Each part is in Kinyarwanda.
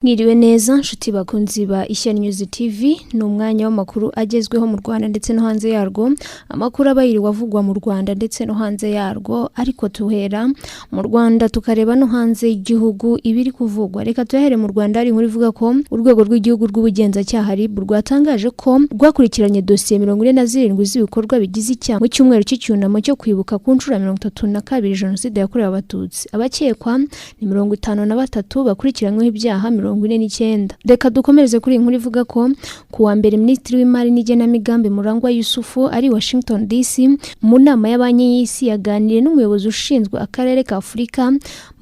Mwiriwe neza nshuti bakunzi ba Ishya News TV ni umwanya w'amakuru agezweho mu Rwanda ndetse no hanze yarwo. Amakuru abayiri wavugwa mu Rwanda ndetse no hanze yarwo, ariko tuhera mu Rwanda tukareba no hanze y'igihugu ibiri kuvugwa. Reka tuhere mu Rwanda, ari inkuru ivuga ko urwego rw'igihugu rw'ubugenzacyaha RIB rwatangaje ko rwakurikiranye dosiye 47 z'ibikorwa bigize icyaha mu cyumweru cy'icyunamo cyo kwibuka ku nshuro 32 Jenoside yakorewe Abatutsi. Abakekwa ni 53 bakurikiranyweho ibyaha 49. Reka dukomereze kuri inkuru ivuga ko kuwa mbere Minisitiri w'Imari n'Igenamigambi Murangwa Yusufu ari Washington DC mu nama y'abanki y'isi yaganiriye n'umuyobozi ushinzwe akarere ka Afurika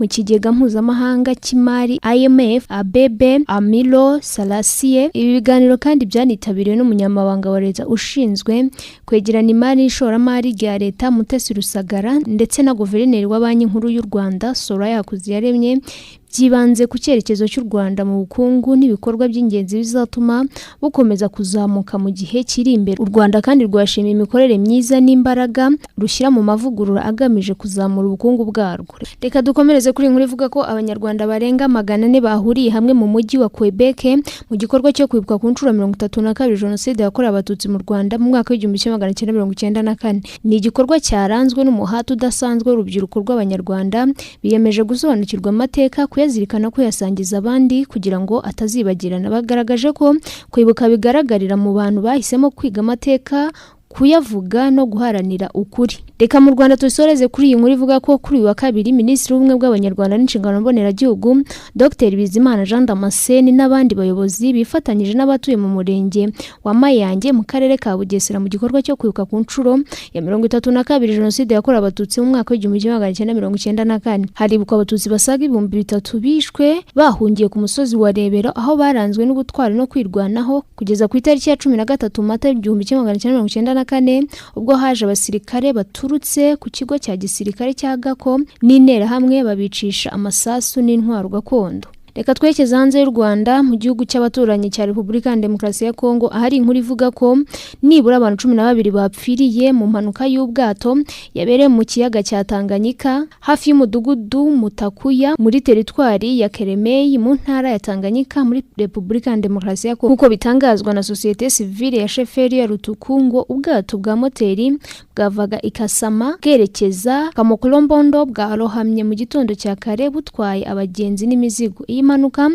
mu kigega mpuzamahanga cy'imari IMF Abebe Amilo Salasie. Ibi biganiro kandi byanitabiriwe n'umunyamabanga wa leta ushinzwe kwegerana imari n'ishoramari rya leta Mutesi Rusagara ndetse na guverineri wa banki nkuru y'u Rwanda Soraya Hakuziyaremye. Byibanze ku cyerekezo cy'u Rwanda mu bukungu n'ibikorwa by'ingenzi bizatuma bukomeza kuzamuka mu gihe kiri imbere. U Rwanda kandi rwashimiye imikorere myiza n'imbaraga rushyira mu mavugurura agamije kuzamura ubukungu bwarwo. Reka dukomereze kuri inkuru ivuga ko abanyarwanda barenga 400 bahuriye hamwe mu mujyi wa Quebec mu gikorwa cyo kwibuka ku nshuro 32 Jenoside yakorewe Abatutsi mu Rwanda mu mwaka w'1994. Ni igikorwa cyaranzwe n'umuhate udasanzwe w'urubyiruko rw'abanyarwanda biyemeje gusobanukirwa amateka, kuyazirikana ko yasangiza abandi kugira ngo atazibagirana. Bagaragaje ko kwibuka bigaragarira mu bantu bahisemo kwiga amateka, kuyavuga no guharanira ukuri. Reka mu Rwanda tusoreze kuri iyi nkuru ivuga ko kuri wa kabiri Minisitiri w'Ubumwe bw'Abanyarwanda n'Inshingano Mboneragihugu Dr Bizimana Jean Damascene n'abandi bayobozi bifatanyije n'abatuye mu murenge wa Mayange mu karere ka Bugesera mu gikorwa cyo kwibuka ku nshuro ya 32 Jenoside yakorewe Abatutsi mu mwaka w'1994. Haribukwa Abatutsi basaga 3000 bishwe bahungiye ku musozi wa Rebero, aho baranzwe n'ubutwari no kwirwanaho kugeza ku itariki ya 13 Mata 1994 ubwo haje abasirikare baturutse ku kigo cya gisirikare cya Gako n'intera hamwe babicisha amasasu n'intwaro gakondo. Reka twekeze hanze y'u Rwanda mu gihugu cy'abaturanyi cya Repubulika ya Demokarasi ya Kongo, ahari inkuru ivuga ko nibura abantu 12 bapfiriye mu mpanuka y'ubwato yabereye mu kiyaga cya Tanganyika hafi y'umudugudu Mutakuya muri teritwari ya Keremei mu ntara ya Tanganyika muri Repubulika ya Demokarasi ya Kongo. Kuko bitangazwa na societe civile ya sheferi ya Rutuku, ngo ubwato bwa moteri bwavaga Ikasama bwerekeza Kamokolombondo bwarohamye mu gitondo cya kare butwaye abagenzi n'imizigo. Iyi mpanuka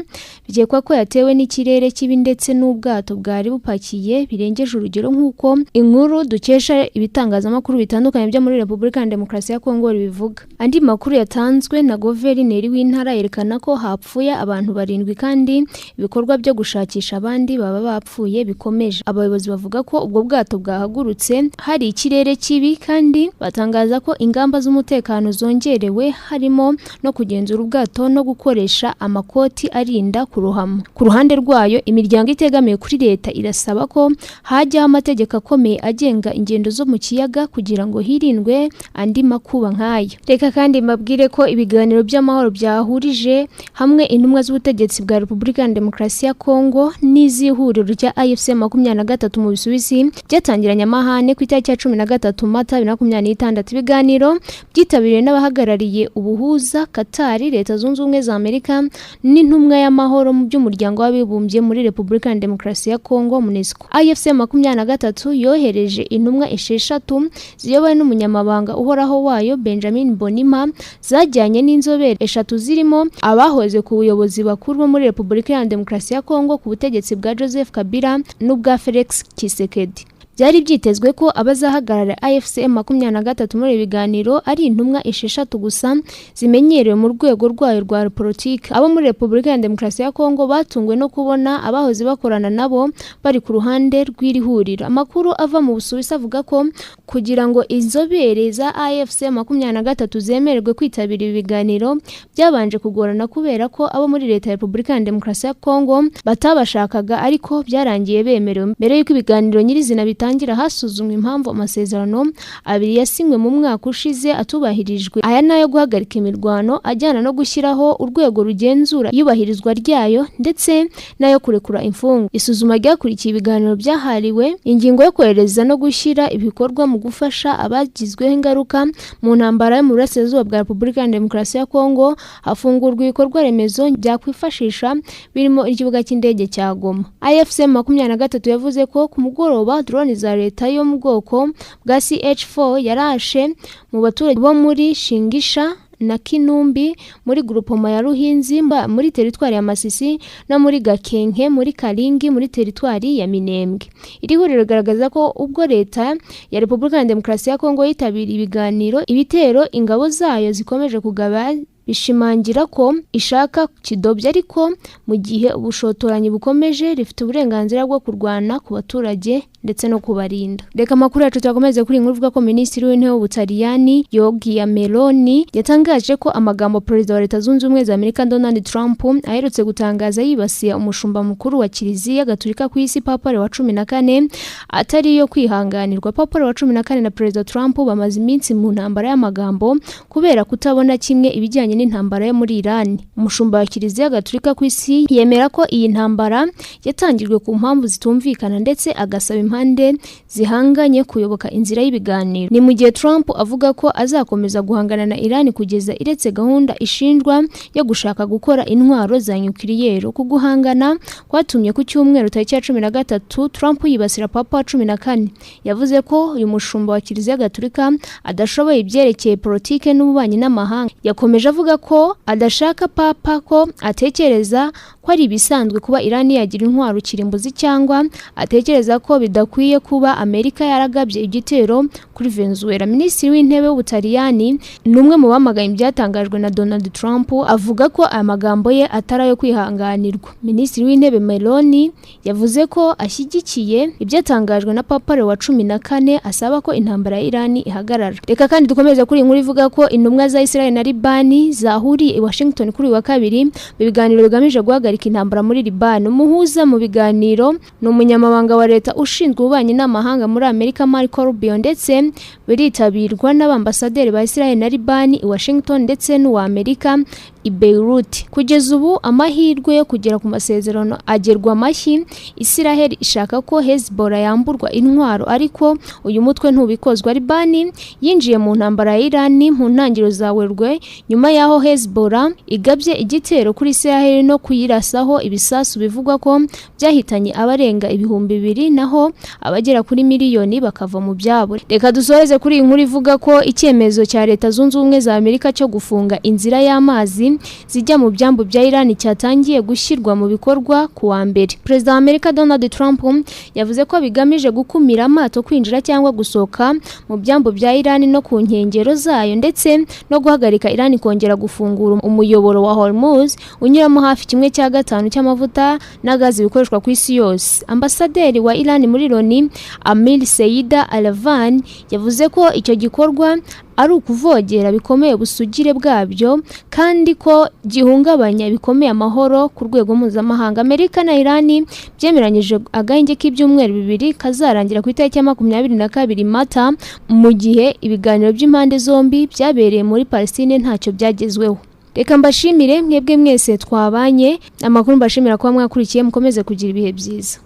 bigekwa ko yatewe n'ikirere kibi ndetse n'ubwato bwari bupakiye birengeje urugero, nk'uko inkuru dukesha ibitangazamakuru bitandukanye byo muri Repubulika ya Demokarasi ya Kongo bivuga. Andi makuru yatanzwe na guverineri w'intara yerekana ko hapfuye abantu 7 kandi ibikorwa byo gushakisha abandi baba bapfuye bikomeje. Abayobozi bavuga ko ubwo bwato bwahagurutse hari ikirere kibi kandi batangaza ko ingamba z'umutekano zongerewe, harimo no kugenzura ubwato no gukoresha amakoti arinda kurohama. Ku ruhande rwayo, imiryango itegamiye kuri leta irasaba ko hajyaho amategeko akomeye agenga ingendo zo mu kiyaga kugira ngo hirindwe andi makuba nk'aya. Reka kandi mbabwire ko ibiganiro by'amahoro byahurije hamwe intumwa z'ubutegetsi bwa Repubulika ya Demokarasi ya Kongo n'izihuriro rya AFC 23 mu Busuwisi byatangiranye amahane ku itariki ya 13 Mata 2026. Ibiganiro byitabiriwe n'abahagarariye ubuhuza Qatar, Leta Zunze Ubumwe za Amerika n'intumwa y'amahoro mu by'umuryango w'abibumbye muri Repubulika ya Demokarasi ya Kongo UNESCO. AFC 23 yohereje intumwa 6 ziyobowe n'umunyamabanga uhoraho wayo Benjamin Bonima, zajyanye n'inzobere 3 zirimo abahoze ku buyobozi bakuru bo muri Repubulika ya Demokarasi ya Kongo ku butegetsi bwa Joseph Kabila n'ubwa Felix Tshisekedi. Byari byitezwe ko abazahagarara AFC 23 muri ibiganiro ari intumwa 6 gusa zimenyerewe mu rwego rwayo rwa politiki. Abo muri Repubulika ya Demokarasi ya Kongo batungwe no kubona abahoze bakorana nabo bari ku ruhande rw'iri huriro. Amakuru ava mu Busuwisi avuga ko kugira ngo inzobere za AFC 23 zemererwe kwitabira ibi biganiro byabanje kugorana kubera ko abo muri Leta ya Repubulika ya Demokarasi ya Kongo batabashakaga, ariko byarangiye bemerewe. Mbere y'uko ibiganiro nyirizina itangira hasuzumwa impamvu amasezerano abiri yasinywe mu mwaka ushize atubahirijwe. Aya nayo guhagarika imirwano ajyana no gushyiraho urwego rugenzura iyubahirizwa ryayo ndetse nayo kurekura imfungwa. Isuzuma ryakurikiye ibiganiro byahariwe ingingo yo kohereza no gushyira ibikorwa mu gufasha abagizweho ingaruka mu ntambara yo mu burasirazuba bwa Repubulika ya Demokarasi ya Kongo, hafungurwa ibikorwa remezo byakwifashisha birimo ikibuga cy'indege cya Goma. AFC 23 yavuze ko ku mugoroba drone za leta yo mu bwoko bwa CH4 yarashe mu baturage bo muri Shingisha na Kinumbi muri grupoma ya Ruhinzi muri teritwari ya Masisi no muri Gakenke muri Karingi muri teritwari ya Minembwe. Iri huriro rigaragaza ko ubwo leta ya Repubulika ya Demokarasi ya Kongo yitabiriye ibiganiro, ibitero ingabo zayo zikomeje kugaba bishimangira ko ishaka kidobya, ariko mu gihe ubushotoranyi bukomeje rifite uburenganzira bwo kurwana ku baturage ndetse no kubarinda. Reka makuru yacu twakomeze kuri inkuru ivuga ko Minisitiri w'Intebe w'Ubutaliyani Giorgia Meloni yatangaje ko amagambo Perezida wa Leta Zunze Ubumwe za Amerika Donald Trump aherutse gutangaza yibasiye umushumba mukuru wa Kiliziya Gatolika ku isi Papa Leo wa 14 atari yo kwihanganirwa. Papa Leo wa 14 na Perezida Trump bamaze iminsi mu ntambara y'amagambo kubera kutabona kimwe ibijyanye n'intambara yo muri Iran. Umushumba wa Kiliziya Gatolika ku isi yemera ko iyi ntambara yatangirwe ku mpamvu zitumvikana ndetse agasaba impande zihanganye kuyoboka inzira y'ibiganiro. Ni mu gihe Trump avuga ko azakomeza guhangana na Iran kugeza iretse gahunda ishinjwa yo gushaka gukora intwaro za nyukiliyero. Ku guhangana kwatumye ku cyumweru tariki ya 13 Trump yibasira Papa wa 14. Yavuze ko uyu mushumba wa Kiliziya Gatolika adashoboye ibyerekeye politike n'ububanyi n'amahanga. Yakomeje avuga ko adashaka Papa ko atekereza ko ari bisanzwe kuba Iran yagira intwaro kirimbuzi cyangwa atekereza ko bidakwiye kuba Amerika yaragabye igitero kuri Venezuela. Minisitiri w'Intebe w'Ubutaliyani numwe mu bamagaye ibyatangajwe na Donald Trump avuga ko amagambo ye atarayo kwihanganirwa. Minisitiri w'Intebe Meloni yavuze ko ashyigikiye ibyatangajwe na Papa Leo wa 14 asaba ko intambara ya Iran ihagarara. Reka kandi dukomeze kuri inkuru ivuga ko intumwa za Israel na Libani zahuriye i Washington kuri wa kabiri mu biganiro bigamije guhagarika intambara muri Libani. Umuhuza mu biganiro ni umunyamabanga wa leta ushinzwe ububanyi n'amahanga muri Amerika Marco Rubio, ndetse biritabirwa n'abambasaderi ba Israel na Libani i Washington ndetse n'uwa Amerika i Beirut. Kugeza ubu amahirwe yo kugera ku masezerano agerwa amashyi. Israel ishaka ko Hezbollah yamburwa intwaro, ariko uyu mutwe ntubikozwa. Libani yinjiye mu ntambara ya Iran mu ntangiriro za Werurwe nyuma yaho Hezbollah igabye igitero kuri Israel no kuyirasaho ibisasu bivugwa ko byahitanye abarenga 2,000 naho abagera kuri miliyoni bakava mu byabo. Reka dusoreze kuri inkuru ivuga ko icyemezo cya Leta Zunze Ubumwe za Amerika cyo gufunga inzira y'amazi zijya mu byambu bya Iran cyatangiye gushyirwa mu bikorwa ku wa mbere. Perezida wa Amerika Donald Trump yavuze ko bigamije gukumira amato kwinjira cyangwa gusohoka mu byambu bya Iran no ku nkengero zayo, ndetse no guhagarika Iran kongera gufungura umuyoboro wa Hormuz unyuramo hafi 1/5 cy'amavuta na gazi bikoreshwa ku isi yose. Ambasaderi wa Iran muri Loni Amir Seida Alavan yavuze ko icyo gikorwa ari ukuvogera bikomeye busugire bwabyo kandi ko gihungabanya bikomeye amahoro ku rwego mpuzamahanga. Amerika na Iran byemeranyije agahenge k'ibyumweru 2 kazarangira ku itariki ya 22 Mata, mu gihe ibiganiro by'impande zombi byabereye muri Palestine ntacyo byagezweho. Reka mbashimire mwebwe mwese twabanye, amakuru mbashimira kuba mwakurikiye, mukomeze kugira ibihe byiza.